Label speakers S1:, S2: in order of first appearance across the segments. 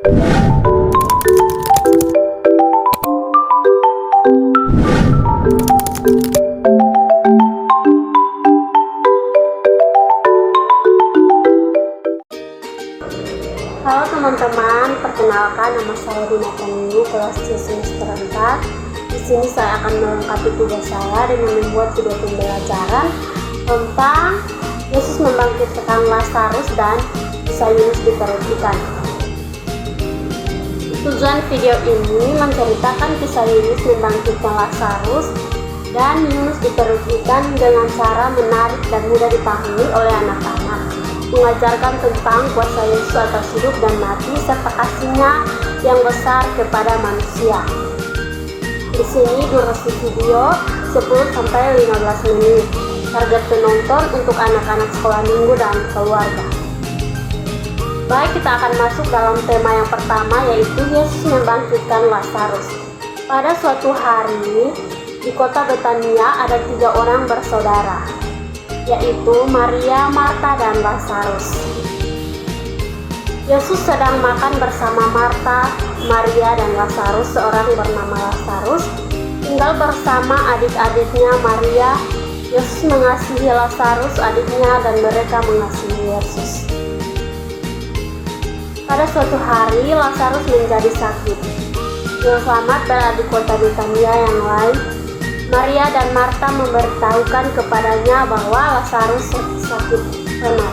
S1: Halo teman-teman, perkenalkan nama saya Dina Tanu, kelas C semester 4. Di sini saya akan melengkapi tugas saya dengan membuat video pembelajaran tentang Yesus membangkitkan Lazarus dan kisah Yunus di perut ikan. Tujuan video ini menceritakan kisah Yunus membangkitkan Lazarus dan Yunus di perut ikan dengan cara menarik dan mudah dipahami oleh anak-anak, mengajarkan tentang kuasa Yesus atas hidup dan mati serta kasih-Nya yang besar kepada manusia. Di sini durasi video 10-15 menit. Target penonton untuk anak-anak sekolah minggu dan keluarga. Baik, kita akan masuk dalam tema yang pertama, yaitu Yesus membangkitkan Lazarus. Pada suatu hari di kota Betania ada 3 orang bersaudara, yaitu Maria, Marta, dan Lazarus. Yesus sedang makan bersama Marta, Maria, dan Lazarus. Seorang bernama Lazarus tinggal bersama adik-adiknya Maria. Yesus mengasihi Lazarus adiknya dan mereka mengasihi Yesus. Pada suatu hari Lazarus menjadi sakit. Juru selamat berada di kota Betania yang lain. Maria dan Marta memberitahukan kepadanya bahwa Lazarus sakit berat.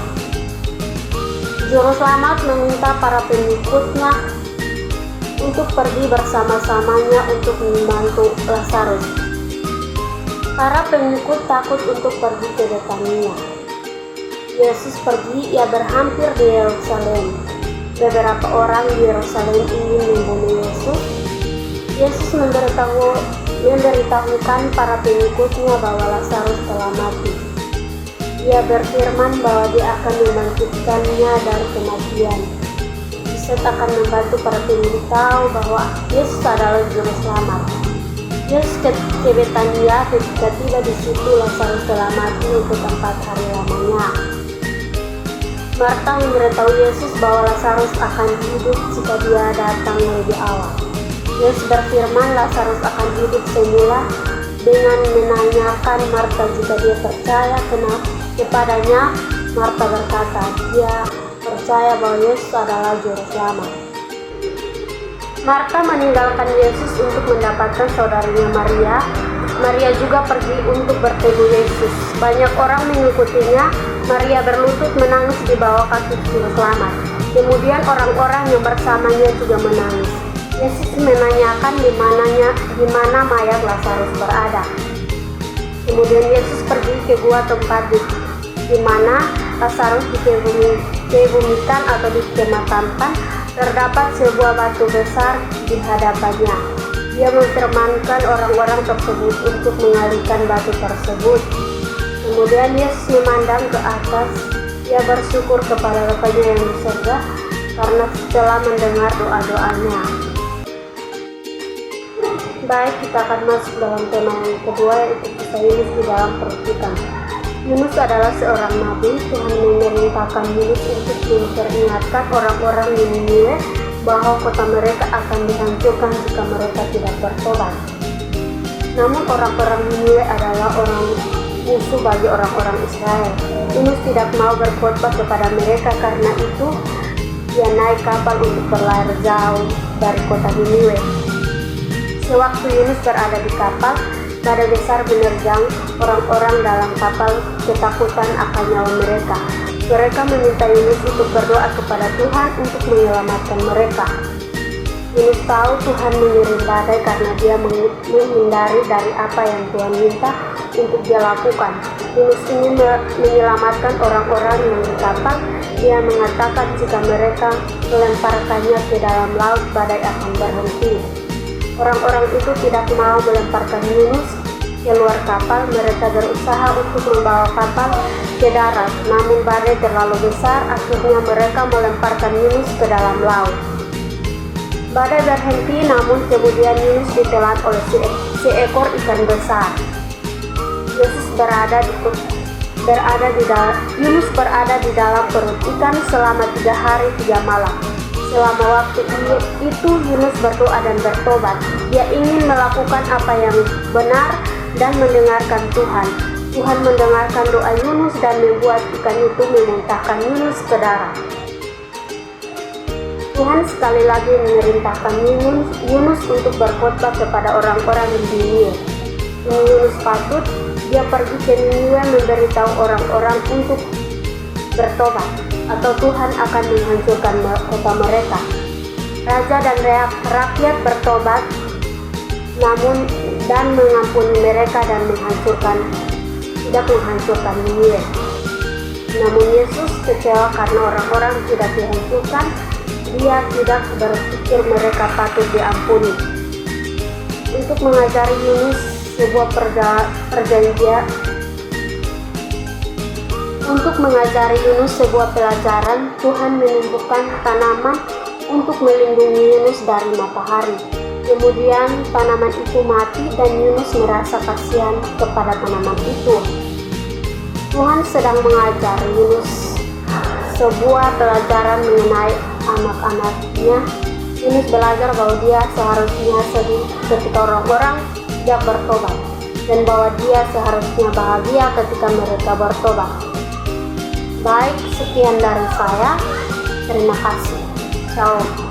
S1: Juru selamat meminta para pengikutnya untuk pergi bersama-samanya untuk membantu Lazarus. Para pengikut takut untuk pergi ke Betania. Yesus pergi, ia berhampir di Yerusalem. Beberapa orang di Yerusalem ingin membunuh Yesus. Yesus memberitahukan para pengikutnya bahwa Lazarus telah mati. Ia berfirman bahwa Dia akan membangkitkannya dari kematian. Yesus akan membantu para pengikut tahu bahwa Yesus adalah Juru Selamat. Yesus ke Betania. Ketika tiba di situ, Lazarus telah mati untuk 4 hari lamanya. Marta memberitahu Yesus bahwa Lazarus akan hidup jika Dia datang lebih awal. Yesus berfirman Lazarus akan hidup semula dengan menanyakan Marta jika dia percaya kepadanya. Marta berkata, dia percaya bahwa Yesus adalah Juru Selamat. Marta meninggalkan Yesus untuk mendapatkan saudarinya Maria. Maria juga pergi untuk bertemu Yesus. Banyak orang mengikutinya. Maria berlutut menangis di bawah kaki Juru Selamat. Kemudian orang-orang yang bersamanya juga menangis. Yesus menanyakan di mana mayat Lazarus berada. Kemudian Yesus pergi ke gua tempat di mana Lazarus dikebumikan atau dikemakamkan. Terdapat sebuah batu besar di hadapannya. Dia memfirmankan orang-orang tersebut untuk mengalihkan batu tersebut. Kemudian Yesus memandang ke atas. Dia bersyukur kepada Bapa-Nya yang di surga karena telah mendengar doa-doanya. Baik, kita akan masuk dalam tema yang kedua, yaitu kisah Yunus di dalam perut ikan. Yunus adalah seorang nabi. Tuhan memerintahkan Yunus untuk memperingatkan orang-orang di Niniwe bahwa kota mereka akan dihancurkan jika mereka tidak bertobat. Namun orang-orang Niniwe adalah orang musuh bagi orang-orang Israel. Yunus tidak mau berkhotbah kepada mereka, karena itu dia naik kapal untuk berlayar jauh dari kota Niniwe. Sewaktu Yunus berada di kapal, badai besar menerjang. Orang-orang dalam kapal ketakutan akan nyawa mereka. Mereka meminta Yunus untuk berdoa kepada Tuhan untuk menyelamatkan mereka. Yunus tahu Tuhan mengirim badai karena dia menghindari dari apa yang Tuhan minta untuk dia lakukan. Yunus ingin menyelamatkan orang-orang yang di kapal. Dia mengatakan jika mereka melemparkannya ke dalam laut, badai akan berhenti. Orang-orang itu tidak mau melemparkan Yunus ke luar kapal. Mereka berusaha untuk membawa kapal ke darat, namun badai terlalu besar. Akhirnya mereka melemparkan Yunus ke dalam laut. Badai berhenti, namun kemudian Yunus ditelan oleh seekor ikan besar. Yunus berada di dalam perut ikan selama 3 hari 3 malam. Selama waktu itu Yunus berdoa dan bertobat. Dia ingin melakukan apa yang benar dan mendengarkan Tuhan. Tuhan mendengarkan doa Yunus dan membuat ikan itu memuntahkan Yunus ke darat. Tuhan sekali lagi memerintahkan Yunus untuk berkhotbah kepada orang-orang di Niniwe. Yunus patut, dia pergi ke Niniwe memberitahu orang-orang untuk bertobat, atau Tuhan akan menghancurkan kota mereka. Raja dan rakyat bertobat namun dan mengampuni mereka dan tidak menghancurkan Niniwe. Namun Yesus kecewa karena orang-orang tidak dihancurkan. Dia tidak berpikir mereka patut diampuni. Untuk mengajari Yunus sebuah pelajaran, Tuhan menumbuhkan tanaman untuk melindungi Yunus dari matahari. Kemudian tanaman itu mati dan Yunus merasa kasihan kepada tanaman itu. Tuhan sedang mengajar Yunus sebuah pelajaran mengenai anak-anaknya. Yunus belajar bahwa dia seharusnya sedih ketika orang-orang tidak bertobat, dan bahwa dia seharusnya bahagia ketika mereka bertobat. Baik, sekian dari saya. Terima kasih. Ciao.